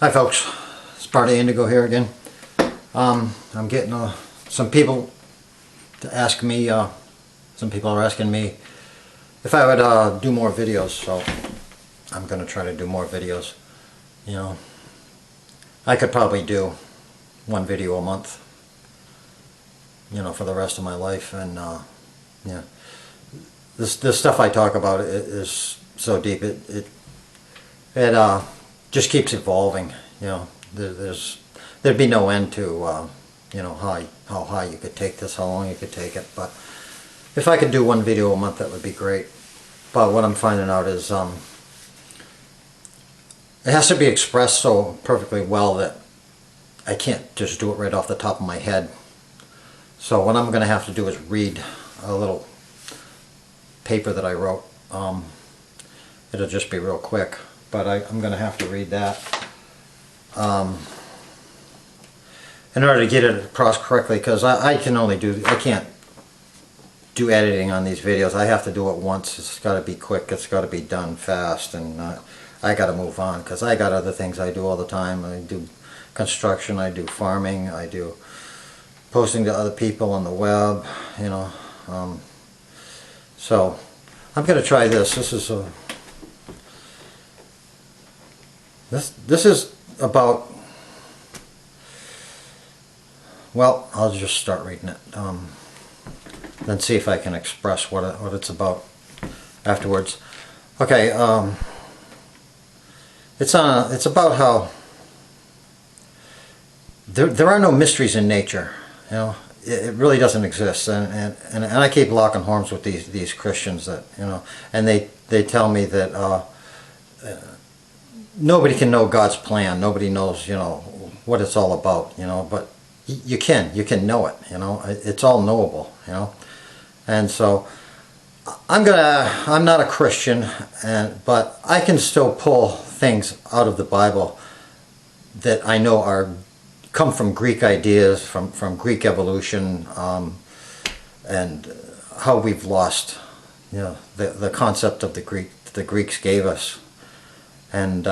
Hi folks, it's Party Indigo here again. I'm getting some people to ask me, some people are asking me if I would do more videos, so I'm going to try to do more videos. You know, I could probably do one video a month, you know, for the rest of my life, and yeah, this stuff I talk about is so deep, it just keeps evolving. You know, there'd be no end to you know, how high you could take this, how long you could take it. But if I could do one video a month, that would be great. But what I'm finding out is it has to be expressed so perfectly well that I can't just do it right off the top of my head. So what I'm going to have to do is read a little paper that I wrote. It'll just be real quick, but I'm going to have to read that in order to get it across correctly, because I can't do editing on these videos. I have to do it once. It's got to be quick, it's got to be done fast, and I got to move on, because I got other things I do all the time. I do construction, I do farming, I do posting to other people on the web, you know. So I'm going to try this. This is about, well, I'll just start reading it, then see if I can express what it's about afterwards. Okay, it's about how there are no mysteries in nature. You know, it really doesn't exist, and I keep locking horns with these Christians that, you know, and they tell me that nobody can know God's plan. Nobody knows, you know, what it's all about, you know, but you can know it, you know. It's all knowable, you know. And so I'm not a Christian, but I can still pull things out of the Bible that I know come from Greek ideas, from Greek evolution, and how we've lost, you know, the concept of the Greeks gave us. And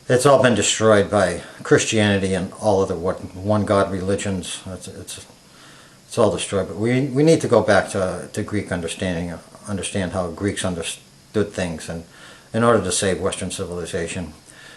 it's all been destroyed by Christianity and all other one God religions. It's all destroyed. But we need to go back to Greek understanding, understand how Greeks understood things, and in order to save Western civilization.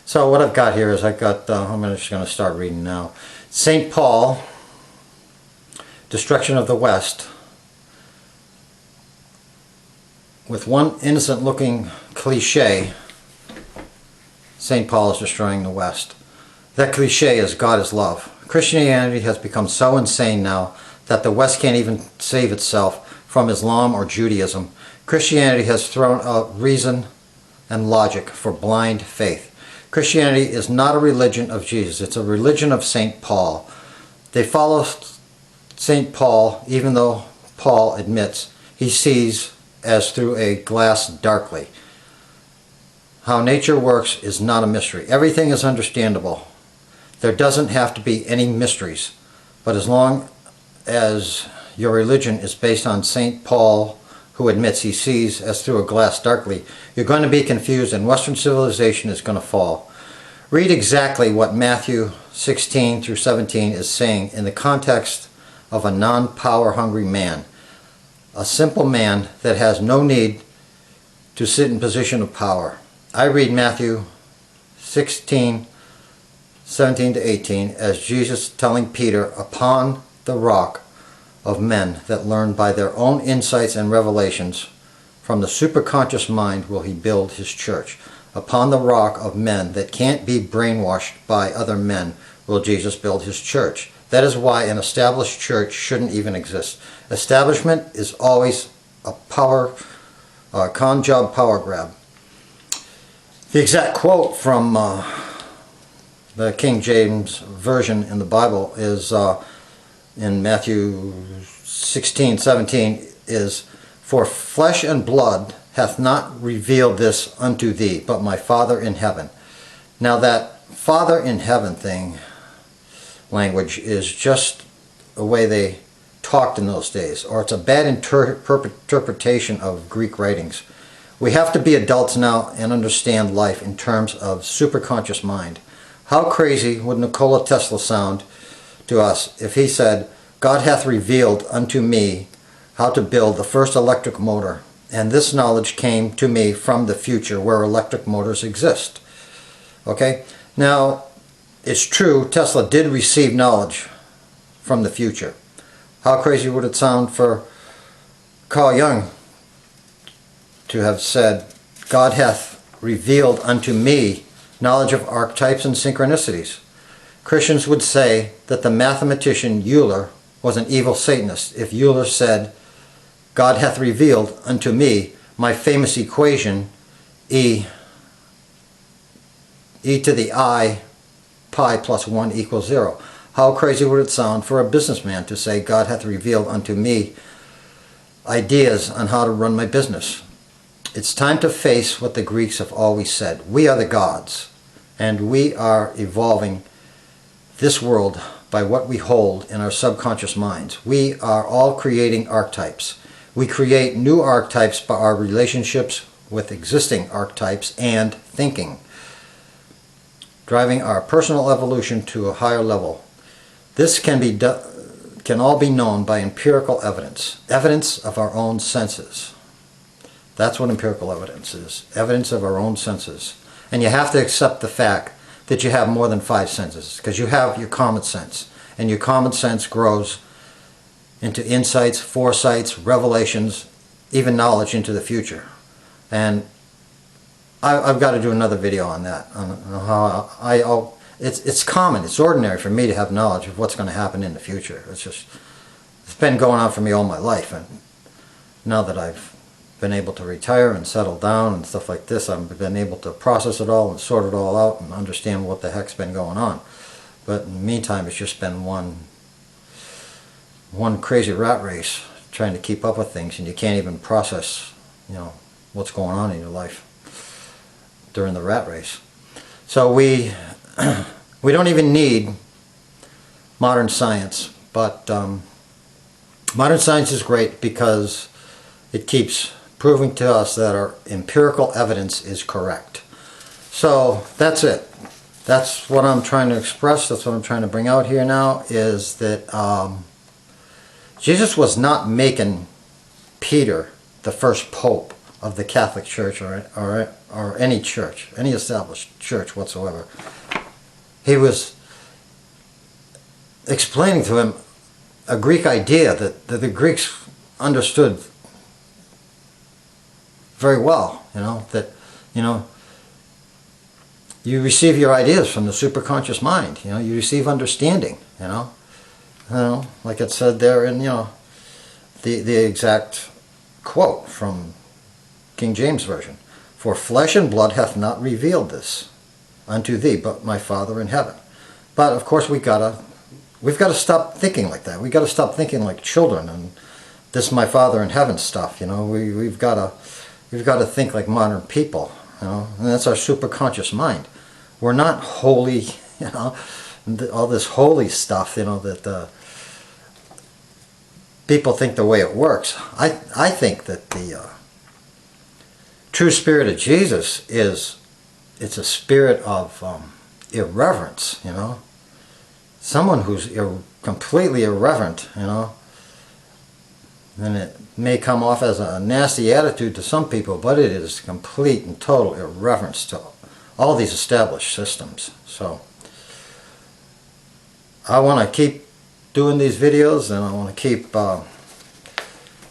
So what I've got here is I'm just going to start reading now. St. Paul, Destruction of the West. With one innocent looking cliche, St. Paul is destroying the West. That cliche is God is love. Christianity has become so insane now that the West can't even save itself from Islam or Judaism. Christianity has thrown out reason and logic for blind faith. Christianity is not a religion of Jesus. It's a religion of St. Paul. They follow St. Paul even though Paul admits he sees as through a glass darkly. How nature works is not a mystery. Everything is understandable. There doesn't have to be any mysteries. But as long as your religion is based on St. Paul, who admits he sees as through a glass darkly, you're going to be confused, and Western civilization is going to fall. Read exactly what Matthew 16 through 17 is saying in the context of a non-power hungry man. A simple man that has no need to sit in position of power. I read Matthew 16, 17 to 18 as Jesus telling Peter, upon the rock of men that learn by their own insights and revelations from the superconscious mind will he build his church. Upon the rock of men that can't be brainwashed by other men will Jesus build his church. That is why an established church shouldn't even exist. Establishment is always a con job power grab. The exact quote from the King James Version in the Bible is in Matthew 16:17 is, for flesh and blood hath not revealed this unto thee, but my Father in heaven. Now that Father in heaven language is just a way they talked in those days, or it's a bad interpretation of Greek writings. We have to be adults now and understand life in terms of superconscious mind. How crazy would Nikola Tesla sound to us if he said, God hath revealed unto me how to build the first electric motor, and this knowledge came to me from the future where electric motors exist. Okay? Now, it's true, Tesla did receive knowledge from the future. How crazy would it sound for Carl Jung to have said, God hath revealed unto me knowledge of archetypes and synchronicities? Christians would say that the mathematician Euler was an evil Satanist if Euler said, God hath revealed unto me my famous equation, e to the I pi plus 1 equals 0. How crazy would it sound for a businessman to say, God hath revealed unto me ideas on how to run my business? It's time to face what the Greeks have always said. We are the gods, and we are evolving this world by what we hold in our subconscious minds. We are all creating archetypes. We create new archetypes by our relationships with existing archetypes and thinking, driving our personal evolution to a higher level. This can all be known by empirical evidence, evidence of our own senses. That's what empirical evidence is, evidence of our own senses. And you have to accept the fact that you have more than 5 senses, because you have your common sense, and your common sense grows into insights, foresights, revelations, even knowledge into the future. And I've got to do another video on that, on how it's common, it's ordinary for me to have knowledge of what's going to happen in the future. It's been going on for me all my life, and now that I've been able to retire and settle down and stuff like this, I've been able to process it all and sort it all out and understand what the heck's been going on. But in the meantime, it's just been one crazy rat race trying to keep up with things, and you can't even process, what's going on in your life during the rat race. So we don't even need modern science, but modern science is great because it keeps proving to us that our empirical evidence is correct. So that's it. That's what I'm trying to express. That's what I'm trying to bring out here now, is that Jesus was not making Peter the first pope of the Catholic Church or any church, any established church whatsoever. He was explaining to him a Greek idea that the Greeks understood very well, you receive your ideas from the superconscious mind, you receive understanding, like it said there in, the exact quote from King James Version. For flesh and blood hath not revealed this unto thee, but my Father in heaven. But of course we've got to stop thinking like that. We've got to stop thinking like children and this my Father in heaven stuff. We've got to think like modern people. And that's our superconscious mind. We're not holy. All this holy stuff. That people think the way it works. I think that the true spirit of Jesus it's a spirit of irreverence, someone who's completely irreverent, and it may come off as a nasty attitude to some people, but it is complete and total irreverence to all these established systems. So I want to keep doing these videos, and I want to keep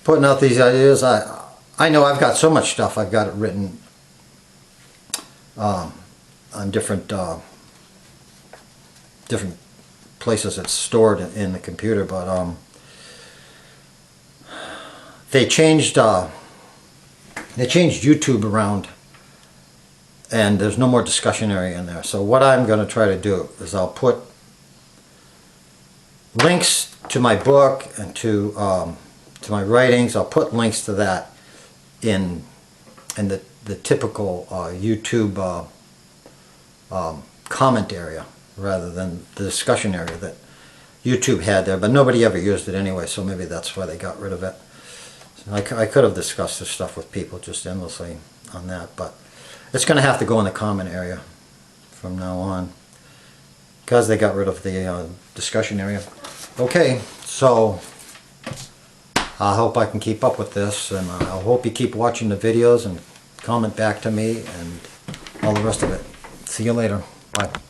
putting out these ideas. I know I've got so much stuff. I've got it written on different places it's stored in the computer, but they changed YouTube around, and there's no more discussion area in there. So what I'm going to try to do is I'll put links to my book and to my writings. I'll put links to that in the typical YouTube comment area rather than the discussion area that YouTube had there, but nobody ever used it anyway, so maybe that's why they got rid of it. So I could have discussed this stuff with people just endlessly. on that, but it's going to have to go in the comment area from now on because they got rid of the discussion area. Okay, so I hope I can keep up with this, and I hope you keep watching the videos and comment back to me and all the rest of it. See you later. Bye.